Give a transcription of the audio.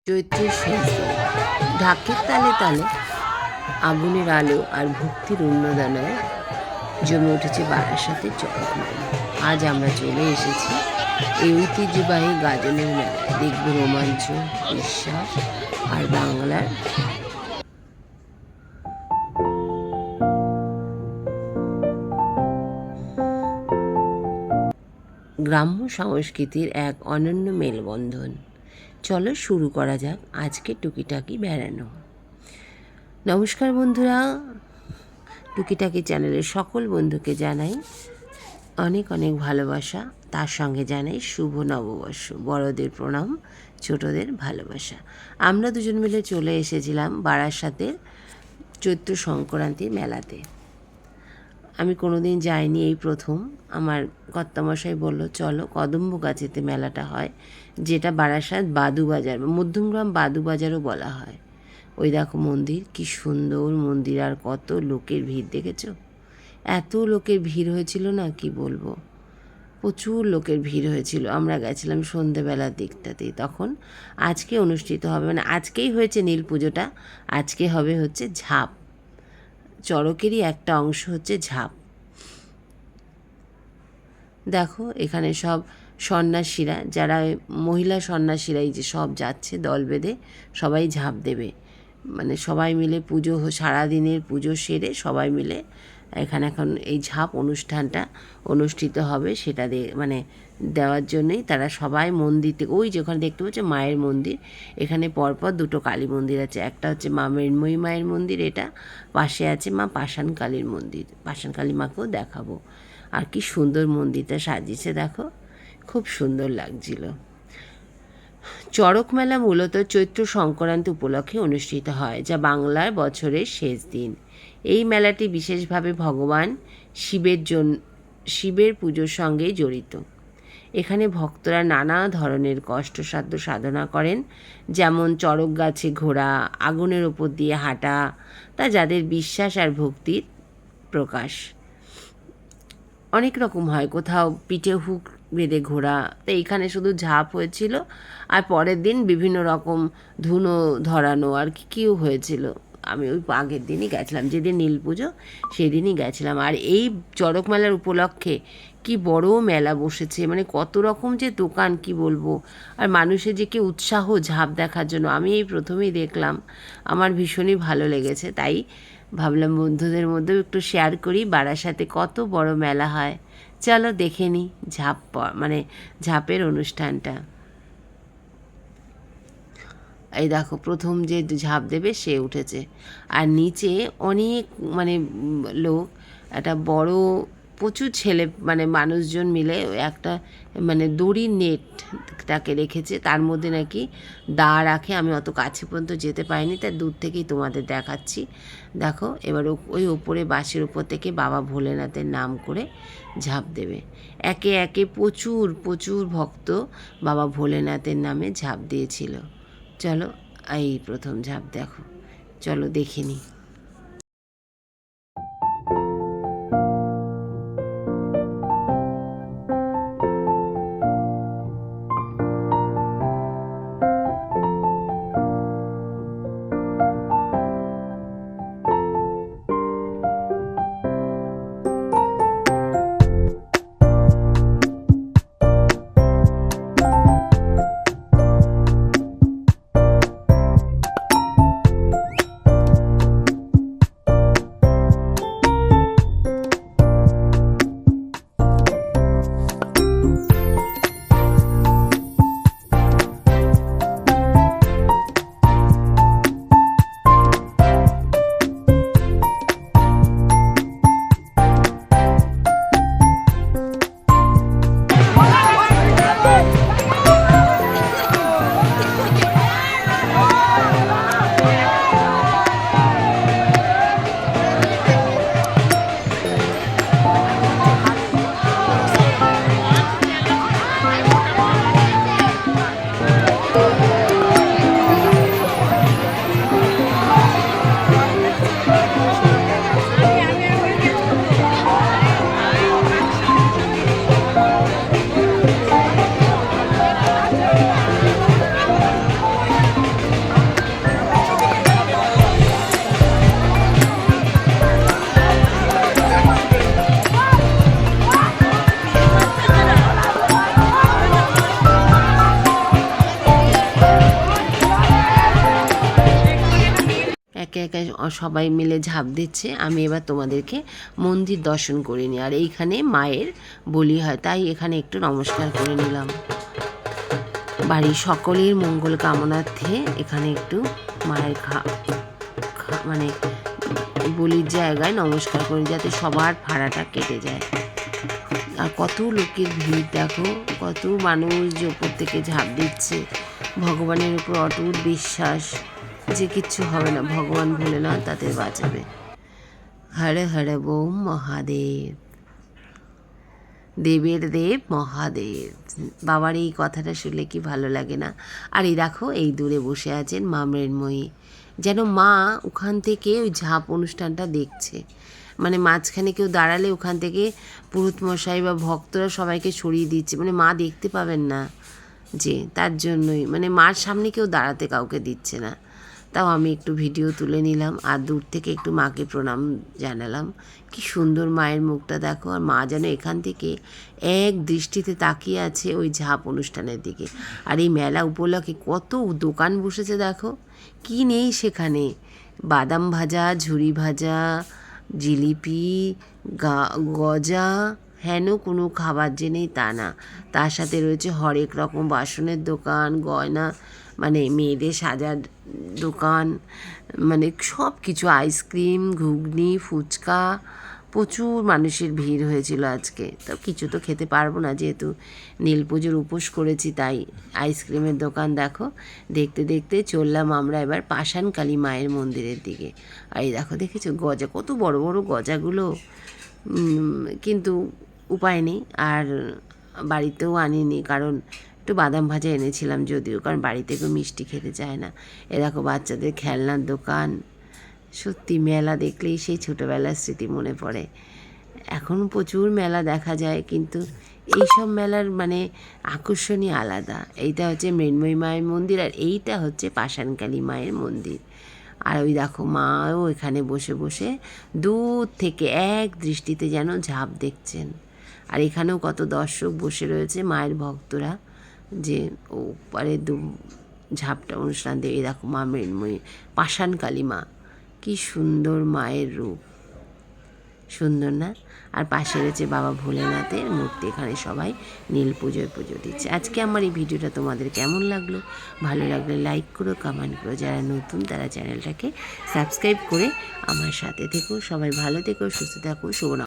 চৈত্রের শেষ দিন ঢাকের তালে তালে আগুনের আলো আর ভক্তির উন্নদনায় জমে উঠেছে বারাসাতের চড়ক মেলা। আজ আমরা চলে এসেছি এই ঐতিহ্যবাহী গাজনের মেলায়। দেখব রোমাঞ্চ, বিশ্বাস আর বাংলার গ্রাম্য সংস্কৃতির এক অনন্য মেলবন্ধন। চলো শুরু করা যাক আজকে টুকিটাকি বেড়ানো। নমস্কার বন্ধুরা, টুকিটাকি চ্যানেলের সকল বন্ধুকে জানাই অনেক অনেক ভালোবাসা। তার সঙ্গে জানাই শুভ নববর্ষ। বড়দের প্রণাম, ছোটদের ভালোবাসা। আমরা দুজন মিলে চলে এসেছিলাম বারাসাতের চৈত্র সংক্রান্তি মেলাতে। আমি কোনোদিন যাইনি, এই প্রথম। আমার কর্তামশাই বললো চলো, কদম্বগাছিতে মেলাটা হয়, যেটা বারাসাত বাদুবাজার, মধ্যমগ্রাম বাদুবাজারও বলা হয়। ওই দেখো মন্দির, কি সুন্দর মন্দির, আর কত লোকের ভিড় দেখেছো? এত লোকের ভিড় হয়েছিল না, কি বলবো, প্রচুর লোকের ভিড় হয়েছিল। আমরা গেছিলাম সন্ধেবেলার দিকটাতেই। তখন আজকে অনুষ্ঠিত হবে, মানে আজকেই হয়েছে নীল পুজোটা, আজকে হবে হচ্ছে ঝাঁপ। চড়কেরই একটা অংশ হচ্ছে ঝাঁপ। দেখো এখানে সব সন্ন্যাসীরা, যারা মহিলা সন্ন্যাসীরাই যে সব যাচ্ছে দল বেঁধে, সবাই ঝাঁপ দেবে। মানে সবাই মিলে পুজো, সারাদিনের পুজো সেরে সবাই মিলে এখানে এখন এই ঝাঁপ অনুষ্ঠানটা অনুষ্ঠিত হবে, সেটা মানে দেওয়ার জন্যই তারা সবাই মন্দির থেকে, ওই যেখানে দেখতে পাচ্ছ মায়ের মন্দির, এখানে পরপর দুটো কালী মন্দির আছে। একটা হচ্ছে মা মৃন্ময়ী মায়ের মন্দির, এটা পাশে আছে মা পাষাণ কালীর মন্দির। পাষাণ কালী মাকেও দেখাবো। আর কি সুন্দর মন্দিরটা সাজিয়েছে দেখো, খুব সুন্দর লাগছিল। চড়ক মেলা মূলত চৈত্র সংক্রান্তি উপলক্ষে অনুষ্ঠিত হয়, যা বাংলার বছরের শেষ দিন। এই মেলাটি বিশেষভাবে ভগবান শিবের পুজোর সঙ্গে জড়িত। এখানে ভক্তরা নানা ধরনের কষ্টসাধ্য সাধনা করেন, যেমন চড়ক গাছে ঘোরা, আগুনের ওপর দিয়ে হাঁটা, তা যাদের বিশ্বাস আর ভক্তির প্রকাশ। অনেক রকম হয়, কোথাও পিঠে হুক বেঁধে ঘোরা, তো এইখানে শুধু ঝাঁপ হয়েছিল। আর পরের দিন বিভিন্ন রকম ধুনো ধরানো আর কিও হয়েছিল। আমি ওই আগের দিনই গেছিলাম, যেদিন নীল পুজো সেই দিনই গেছিলাম। আর এই চড়ক মেলার উপলক্ষে কি বড় মেলা বসেছে, মানে কত রকম যে দোকান, কি বলবো। আর মানুষের যে কি উৎসাহ ঝাঁপ দেখার জন্য, আমি এই প্রথমেই দেখলাম, আমার ভীষণই ভালো লেগেছে। তাই ভাবলাম বন্ধুদের মধ্যেও একটু শেয়ার করি, বারাসাতে কত বড় মেলা হয়। চলো দেখে নিই ঝাঁপ, মানে ঝাঁপের অনুষ্ঠানটা। এই দেখো প্রথম যে ঝাঁপ দেবে সে উঠেছে, আর নিচে অনেক মানে লোক, একটা বড় প্রচুর ছেলে, মানে মানুষজন মিলে একটা মানে দড়ির নেটটাকে রেখেছে, তার মধ্যে নাকি দা রাখে। আমি অত কাছে পর্যন্ত যেতে পারিনি, তাই দূর থেকেই তোমাদের দেখাচ্ছি। দেখো এবার ওই ওপরে বাঁশের উপর থেকে বাবা ভোলেনাথের নাম করে ঝাঁপ দেবে। একে একে প্রচুর প্রচুর ভক্ত বাবা ভোলেনাথের নামে ঝাঁপ দিয়েছিল। চলো এই প্রথম ঝাঁপ দেখো, চলো দেখে নিই। একাই সবাই মিলে ঝাঁপ দিচ্ছে, আমি এবার তোমাদেরকে মন্দির দর্শন করে নিই। আর এইখানে মায়ের বলি হয়, তাই এখানে একটু নমস্কার করে নিলাম। বাড়ির সকলের মঙ্গল কামনার্থে এখানে একটু মায়ের মানে বলির জায়গায় নমস্কার করি, যাতে সবার ভাড়াটা কেটে যায়। আর কত লোকের ভিড় দেখো, কত মানুষ যে ওপর থেকে ঝাঁপ দিচ্ছে। ভগবানের উপর অটুট বিশ্বাস যে কিচ্ছু হবে না, ভগবান ভোলেনাথ তাদের বাঁচাবে। হর হর বোম মহাদেব, দেবের দেব মহাদেব। বাবার এই কথাটা শুনলে কি ভালো লাগে না। আর এই দেখো, এই দূরে বসে আছেন মা মৃন্ময়ী, যেন মা ওখান থেকে ওই ঝাঁপ অনুষ্ঠানটা দেখছে। মানে মাঝখানে কেউ দাঁড়ালে ওখান থেকে পুরোহিত মশাই বা ভক্তরা সবাইকে সরিয়ে দিচ্ছে, মানে মা দেখতে পাবেন না, যে তার জন্যই মানে মার সামনে কেউ দাঁড়াতে কাউকে দিচ্ছে না। তাও আমি একটু ভিডিও তুলে নিলাম আর দূর থেকে একটু মাকে প্রণাম জানালাম। কি সুন্দর মায়ের মুখটা দেখো, আর মা যেন এখান থেকে এক দৃষ্টিতে তাকিয়ে আছে ওই ঝাঁপ অনুষ্ঠানের দিকে। আর এই মেলা উপলক্ষে কত দোকান বসেছে দেখো, কি নেই সেখানে। বাদাম ভাজা, ঝুরি ভাজা, জিলিপি, গজা, হেন কোনো খাবার যে নেই তা না। তার সাথে রয়েছে হরেক রকম বাসনের দোকান, গয়না, মানে মেয়েদের সাজার দোকান, মানে সব কিছু, আইসক্রিম, ঘুগনি, ফুচকা। প্রচুর মানুষের ভিড় হয়েছিল আজকে। তো কিছু তো খেতে পারবো না, যেহেতু নীল পুজোর উপোস করেছি, তাই আইসক্রিমের দোকান দেখো। দেখতে দেখতে চললাম আমরা এবার পাষাণকালী মায়ের মন্দিরের দিকে। আর এই দেখো, দেখেছো গজা, কত বড় বড় গজাগুলো, কিন্তু উপায় নেই, আর বাড়িতেও আনিনি, কারণ একটু বাদাম ভাজা এনেছিলাম যদিও, কারণ বাড়িতে কেউ মিষ্টি খেতে চায় না। এ দেখো বাচ্চাদের খেলনার দোকান। সত্যি মেলা দেখলেই সেই ছোটোবেলার স্মৃতি মনে পড়ে। এখন প্রচুর মেলা দেখা যায়, কিন্তু এইসব মেলার মানে আকর্ষণই আলাদা। এইটা হচ্ছে মৃন্ময়ী মায়ের মন্দির, আর এইটা হচ্ছে পাষাণকালী মায়ের মন্দির। আর ওই দেখো মাও এখানে বসে বসে দূর থেকে এক দৃষ্টিতে যেন ঝাঁপ দেখছেন। আর এখানেও কত দর্শক বসে রয়েছে, মায়ের ভক্তরা, যে ওপারে ঝাঁপটা অনুষ্ঠান দিয়ে। এই দেখো মা মৃন্ময়ী, পাষাণকালী মা, কি সুন্দর মায়ের রূপ, সুন্দর না? আর পাশে রয়েছে বাবা ভোলেনাথের মূর্তি। এখানে সবাই নীল পুজোয় পুজো দিচ্ছে। আজকে আমার এই ভিডিওটা তোমাদের কেমন লাগলো? ভালো লাগলে লাইক করো, কমেন্ট করো। যারা নতুন তারা চ্যানেলটাকে সাবস্ক্রাইব করে আমার সাথে থেকো। সবাই ভালো থেকো, সুস্থ থাকো। শুভ